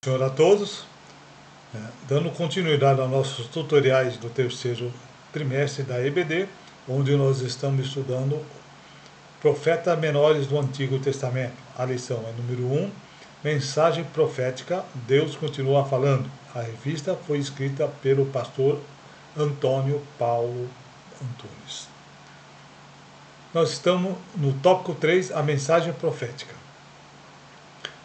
Senhor a todos, dando continuidade aos nossos tutoriais do terceiro trimestre da EBD, onde nós estamos estudando profetas menores do Antigo Testamento. A lição é número 1, mensagem profética, Deus continua falando. A revista foi escrita pelo pastor Antônio Paulo Antunes. Nós estamos no tópico 3, a mensagem profética.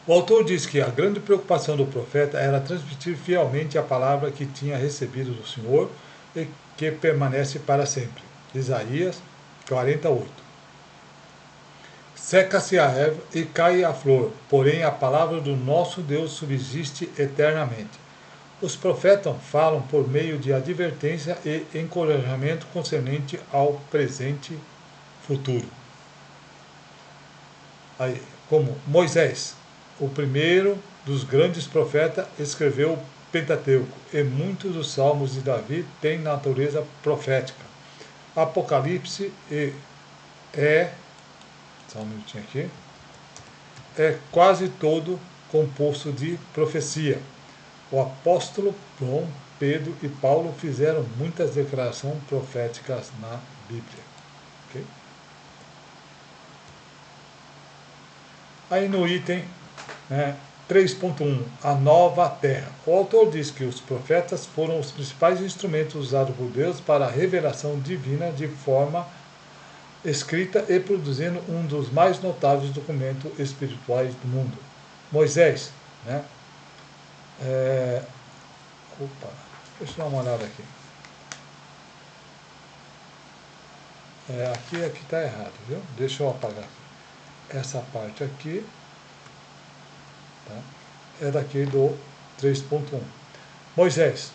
O autor diz que a grande preocupação do profeta era transmitir fielmente a palavra que tinha recebido do Senhor e que permanece para sempre. Isaías 48. Seca-se a erva e cai a flor, porém a palavra do nosso Deus subsiste eternamente. Os profetas falam por meio de advertência e encorajamento concernente ao presente e futuro. Aí, como Moisés, o primeiro dos grandes profetas, escreveu o Pentateuco, e muitos dos salmos de Davi têm natureza profética. Apocalipse só um minutinho aqui, é quase todo composto de profecia. O apóstolo João, Pedro e Paulo fizeram muitas declarações proféticas na Bíblia. Okay? Aí no item 3.1, a nova terra. O autor diz que os profetas foram os principais instrumentos usados por Deus para a revelação divina de forma escrita e produzindo um dos mais notáveis documentos espirituais do mundo. Moisés, deixa eu dar uma olhada aqui. Aqui está errado, viu? Deixa eu apagar essa parte aqui. Tá? É daqui do 3.1. Moisés,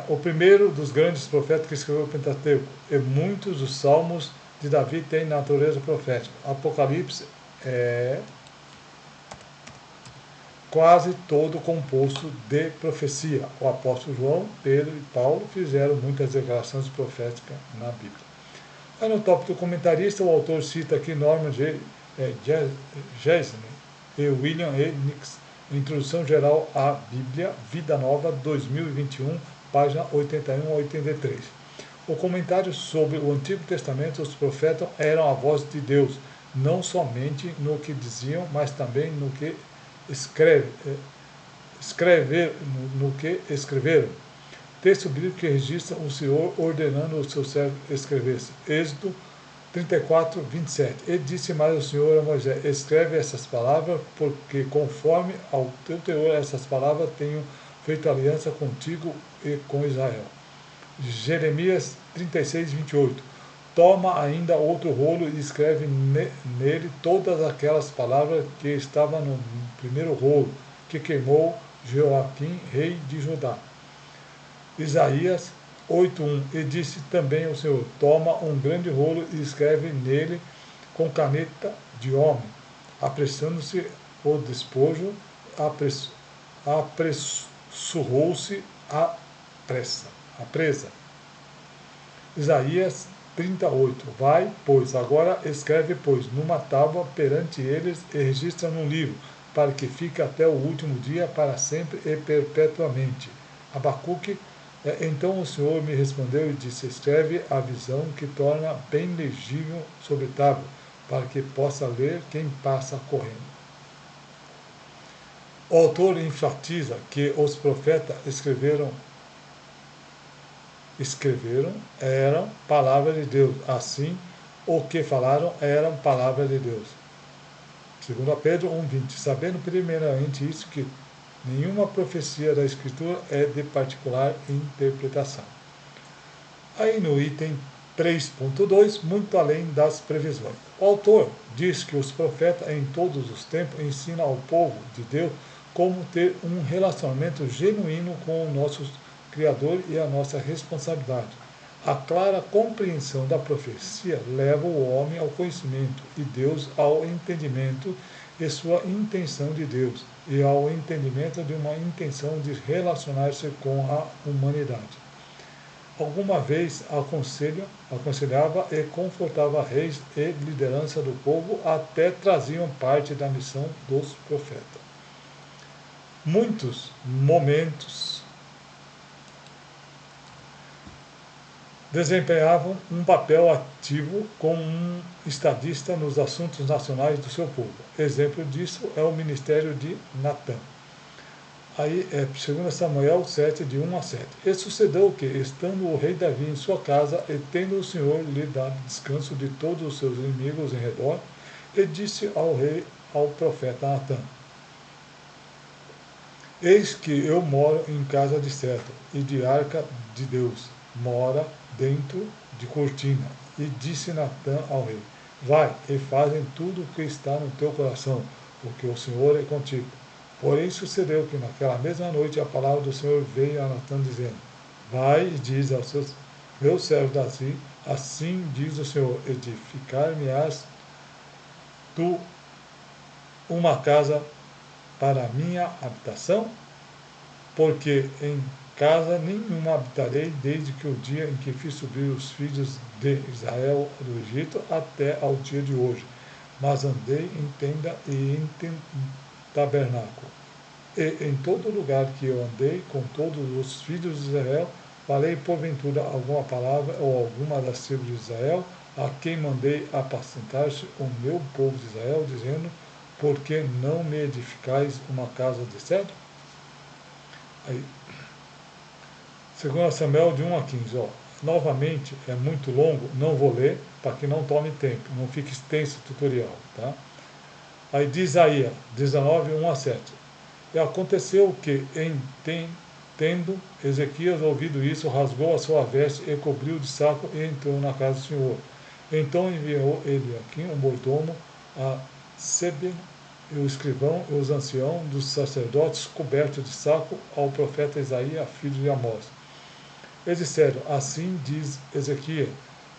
o primeiro dos grandes profetas que escreveu o Pentateuco, e muitos dos salmos de Davi têm natureza profética. Apocalipse é quase todo composto de profecia. O apóstolo João, Pedro e Paulo fizeram muitas declarações proféticas na Bíblia. Aí no tópico do comentarista, o autor cita aqui Norman Geisler e William E. Nix, Introdução Geral à Bíblia, Vida Nova, 2021, página 81 a 83. O comentário sobre o Antigo Testamento, os profetas eram a voz de Deus, não somente no que diziam, mas também no que escreveram. Texto bíblico que registra o Senhor ordenando o seu servo escrevesse. Êxodo 34, 27. E disse mais o Senhor a Moisés: escreve essas palavras, porque conforme ao teu teor essas palavras tenho feito aliança contigo e com Israel. Jeremias 36, 28. Toma ainda outro rolo e escreve nele todas aquelas palavras que estavam no primeiro rolo, que queimou Joaquim, rei de Judá. Isaías 8.1. E disse também o Senhor: toma um grande rolo e escreve nele com caneta de homem, apressando-se o despojo, apressurrou-se a presa. Isaías 38. Vai, pois, agora escreve, pois, numa tábua perante eles e registra num livro, para que fique até o último dia, para sempre e perpetuamente. Abacuque. Então o Senhor me respondeu e disse: escreve a visão que torna bem legível sobre tábua, para que possa ler quem passa correndo. O autor enfatiza que os profetas escreveram eram palavras de Deus, assim o que falaram eram palavras de Deus. 2 Pedro 1,20. Sabendo primeiramente isso, que nenhuma profecia da Escritura é de particular interpretação. Aí no item 3.2, muito além das previsões. O autor diz que os profetas em todos os tempos ensinam ao povo de Deus como ter um relacionamento genuíno com o nosso Criador e a nossa responsabilidade. A clara compreensão da profecia leva o homem ao conhecimento e Deus ao entendimento e sua intenção de Deus, e ao entendimento de uma intenção de relacionar-se com a humanidade. Alguma vez aconselhava e confortava reis e liderança do povo, até traziam parte da missão dos profetas. muitos momentos desempenhavam um papel ativo como um estadista nos assuntos nacionais do seu povo. Exemplo disso é o ministério de Natã. Aí é 2 Samuel 7, de 1 a 7. E sucedeu que, estando o rei Davi em sua casa, e tendo o Senhor lhe dado descanso de todos os seus inimigos em redor, e disse ao rei, ao profeta Natã: Eis que eu moro em casa de cetro, e de arca de Deus mora dentro de cortina. E disse Natã ao rei: Vai e fazem tudo o que está no teu coração, porque o Senhor é contigo. Porém sucedeu que naquela mesma noite a palavra do Senhor veio a Natã dizendo: Vai e diz aos seus meus servos Davi, assim diz o Senhor: edificar-me-ás tu uma casa para a minha habitação? Porque em casa nenhuma habitarei desde que o dia em que fiz subir os filhos de Israel do Egito até ao dia de hoje. Mas andei em tenda e em tabernáculo. E em todo lugar que eu andei com todos os filhos de Israel, falei porventura alguma palavra ou alguma das tribos de Israel, a quem mandei apacentar-se o meu povo de Israel, dizendo: Por que não me edificais uma casa de cedro? Aí, 2 Samuel de 1 a 15, ó. Novamente, é muito longo, não vou ler, para que não tome tempo, não fique extenso o tutorial, tá? Aí de Isaías 19, 1 a 7. E aconteceu que, tendo Ezequias ouvido isso, rasgou a sua veste e cobriu de saco e entrou na casa do Senhor. Então enviou ele aqui um mordomo a Sebna, e o escrivão e os anciãos dos sacerdotes cobertos de saco ao profeta Isaías, filho de Amós. Eles disseram: Assim diz Ezequias,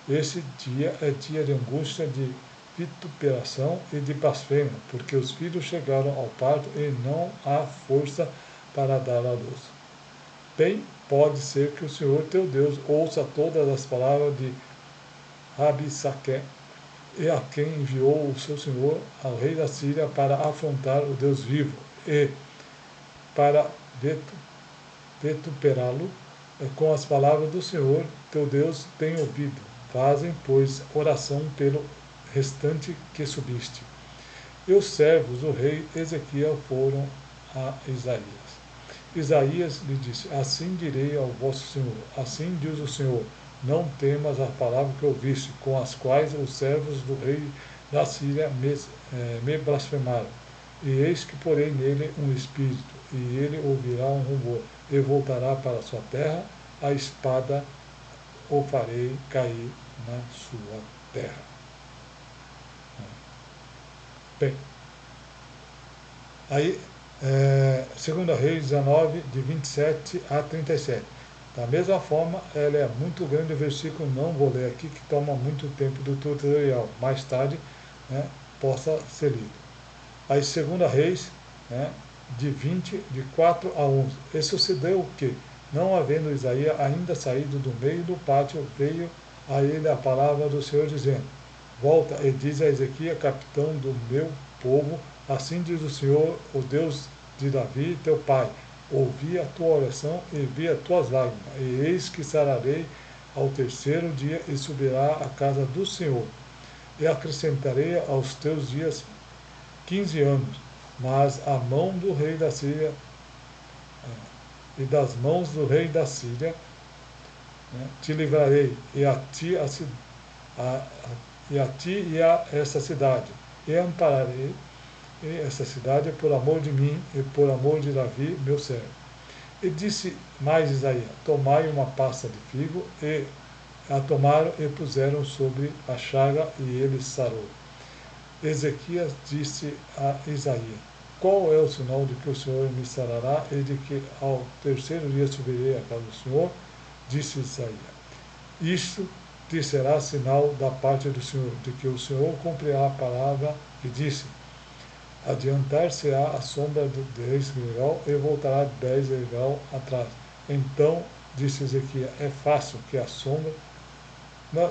este dia é dia de angústia, de vituperação e de blasfêmia, porque os filhos chegaram ao parto e não há força para dar à luz. Bem, pode ser que o Senhor teu Deus ouça todas as palavras de Rabsaque, e a quem enviou o seu senhor ao rei da Síria para afrontar o Deus vivo e para vituperá-lo com as palavras do Senhor teu Deus tem ouvido. Fazem, pois, oração pelo restante que subiste. E os servos do rei Ezequiel foram a Isaías. Isaías lhe disse: Assim direi ao vosso Senhor, assim diz o Senhor, não temas a palavra que ouviste, com as quais os servos do rei da Síria me blasfemaram. E eis que porei nele um espírito, e ele ouvirá um rumor, e voltará para a sua terra, a espada o farei cair na sua terra. Bem, aí, 2 Reis 19, de 27 a 37. Da mesma forma, ela é muito grande o versículo, não vou ler aqui, que toma muito tempo do tutorial. Mais tarde, né, possa ser lido. Aí, 2 Reis, né, de 4 a 11. E sucedeu que, não havendo Isaías ainda saído do meio do pátio, veio a ele a palavra do Senhor, dizendo: Volta e diz a Ezequias, capitão do meu povo, assim diz o Senhor, o Deus de Davi, teu pai: ouvi a tua oração e vi as tuas lágrimas, e eis que sararei ao terceiro dia e subirá à casa do Senhor. E acrescentarei aos teus dias 15 anos, mas a mão do rei da Síria e das mãos do rei da Síria, né, te livrarei, e a ti e a essa cidade, e ampararei essa cidade por amor de mim e por amor de Davi, meu servo. E disse mais Isaías: Tomai uma pasta de figo, e a tomaram e puseram sobre a chaga, e ele sarou. Ezequias disse a Isaías: Qual é o sinal de que o Senhor me sarará e de que ao terceiro dia subirei à casa do Senhor? Disse Isaías: Isto te será sinal da parte do Senhor, de que o Senhor cumprirá a palavra. E disse: Adiantar-se-á a sombra de 10 Gilgal e voltará 10 Gilgal atrás. Então disse Ezequias: É fácil que a sombra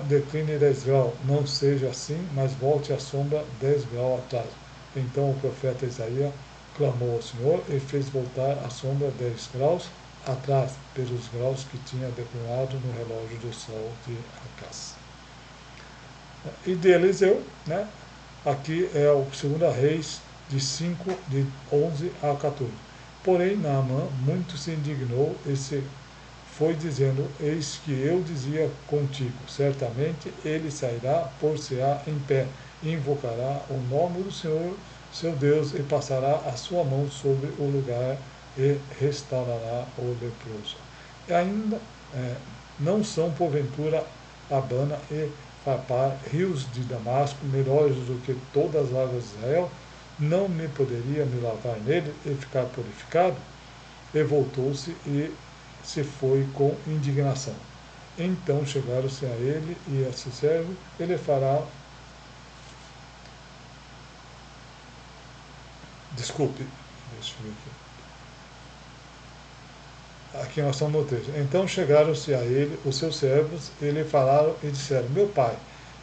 decline 10 graus, não seja assim, mas volte a sombra 10 graus atrás. Então o profeta Isaías clamou ao Senhor e fez voltar a sombra 10 graus atrás, pelos graus que tinha declinado no relógio do sol de Acás. E de Eliseu, né? Aqui é o 2 Reis de 5, de 11 a 14. Porém, Naamã muito se indignou e se foi dizendo: eis que eu dizia contigo, certamente ele sairá, pôr-se-á em pé, e invocará o nome do Senhor, seu Deus, e passará a sua mão sobre o lugar e restaurará o leproso. E ainda não são, porventura, Abana e Farpar, rios de Damasco, melhores do que todas as águas de Israel? Não me poderia me lavar nele e ficar purificado? E voltou-se e se foi com indignação. Então chegaram-se a ele e a seu servo, ele fará. Desculpe, deixa eu ver aqui. Aqui nós estamos no texto. Então chegaram-se a ele os seus servos, e lhe falaram e disseram: meu pai,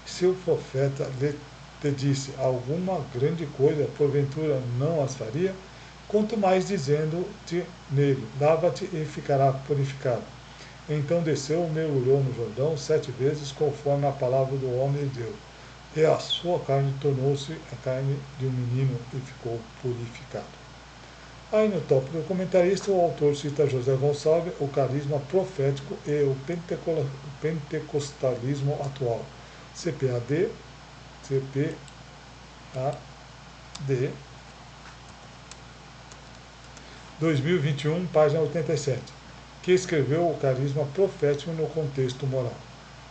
se o profeta lhe te disse alguma grande coisa, porventura não as faria? Quanto mais dizendo-te nele: lava-te e ficará purificado. Então desceu e mergulhou no Jordão 7 vezes, conforme a palavra do homem de Deus. E a sua carne tornou-se a carne de um menino e ficou purificado. Aí no tópico do comentarista, o autor cita José Gonçalves, o carisma profético e o pentecostalismo atual. CPAD, 2021, página 87, que escreveu o carisma profético no contexto moral.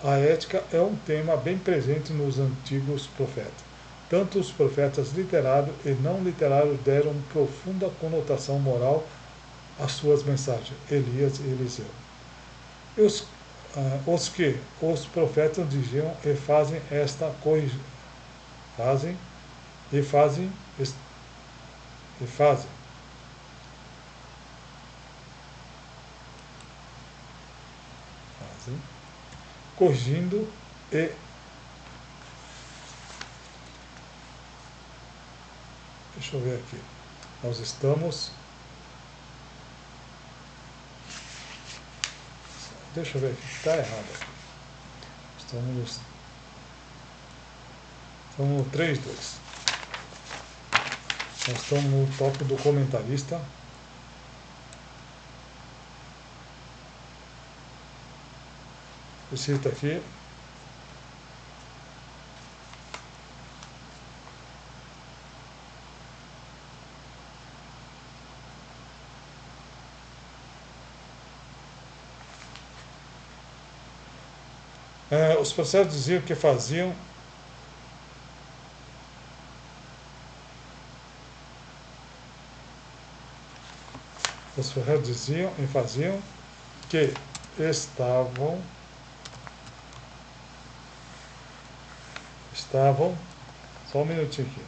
A ética é um tema bem presente nos antigos profetas. Tanto os profetas literários e não literários deram profunda conotação moral às suas mensagens, Elias e Eliseu. E os profetas diziam e fazem esta corrigida. Fazem corrigindo e deixa eu ver aqui. Nós estamos. Deixa eu ver aqui, está errado. Estamos no 3.2. Nós estamos no tópico do comentarista. Eu cito aqui. Os profetas diziam que faziam. Os profetas diziam e faziam que estavam, só um minutinho aqui,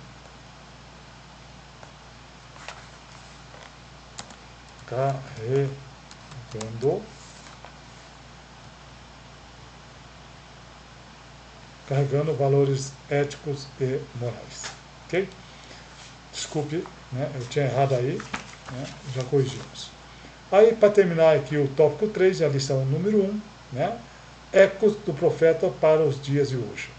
carregando valores éticos e morais. Ok? Desculpe, né, eu tinha errado aí, né, já corrigimos. Aí, para terminar aqui o tópico 3, a lição número 1, né, ecos do profeta para os dias de hoje.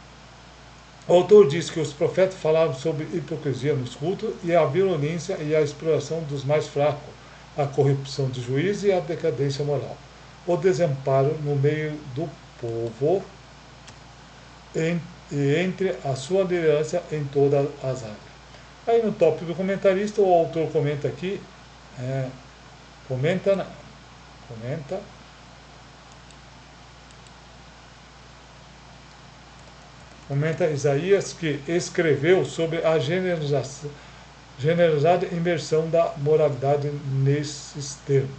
O autor diz que os profetas falaram sobre hipocrisia nos cultos e a violência e a exploração dos mais fracos, a corrupção de juízes e a decadência moral, o desamparo no meio do povo e entre a sua liderança em todas as áreas. Aí no tópico do comentarista, o autor comenta aqui, comenta Isaías, que escreveu sobre a generosidade imersão da moralidade nesses termos.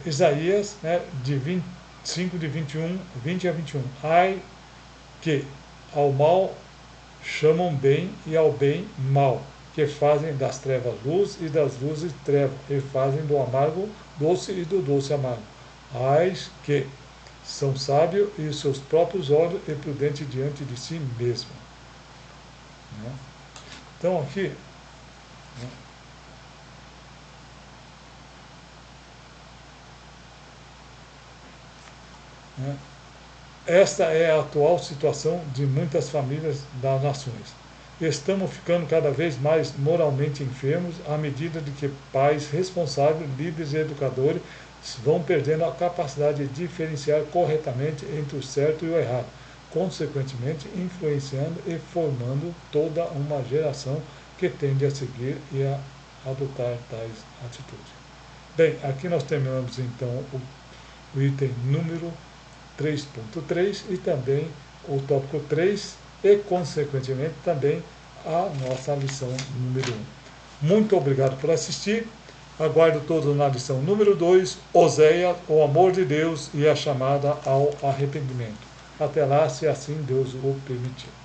Isaías, né, de 25, de 20 a 21. Ai que ao mal chamam bem e ao bem mal, que fazem das trevas luz e das luzes treva, e fazem do amargo doce e do doce amargo. Ai que são sábios e os seus próprios olhos e prudentes diante de si mesmo. né? Então aqui, né, esta é a atual situação de muitas famílias das nações. Estamos ficando cada vez mais moralmente enfermos à medida de que pais responsáveis, líderes e educadores vão perdendo a capacidade de diferenciar corretamente entre o certo e o errado, consequentemente influenciando e formando toda uma geração que tende a seguir e a adotar tais atitudes. Bem, aqui nós terminamos então o item número 3.3 e também o tópico 3 e, consequentemente, também a nossa lição número 1. Muito obrigado por assistir. Aguardo todos na lição número 2, Oséias, o amor de Deus e a chamada ao arrependimento. Até lá, se assim Deus o permitir.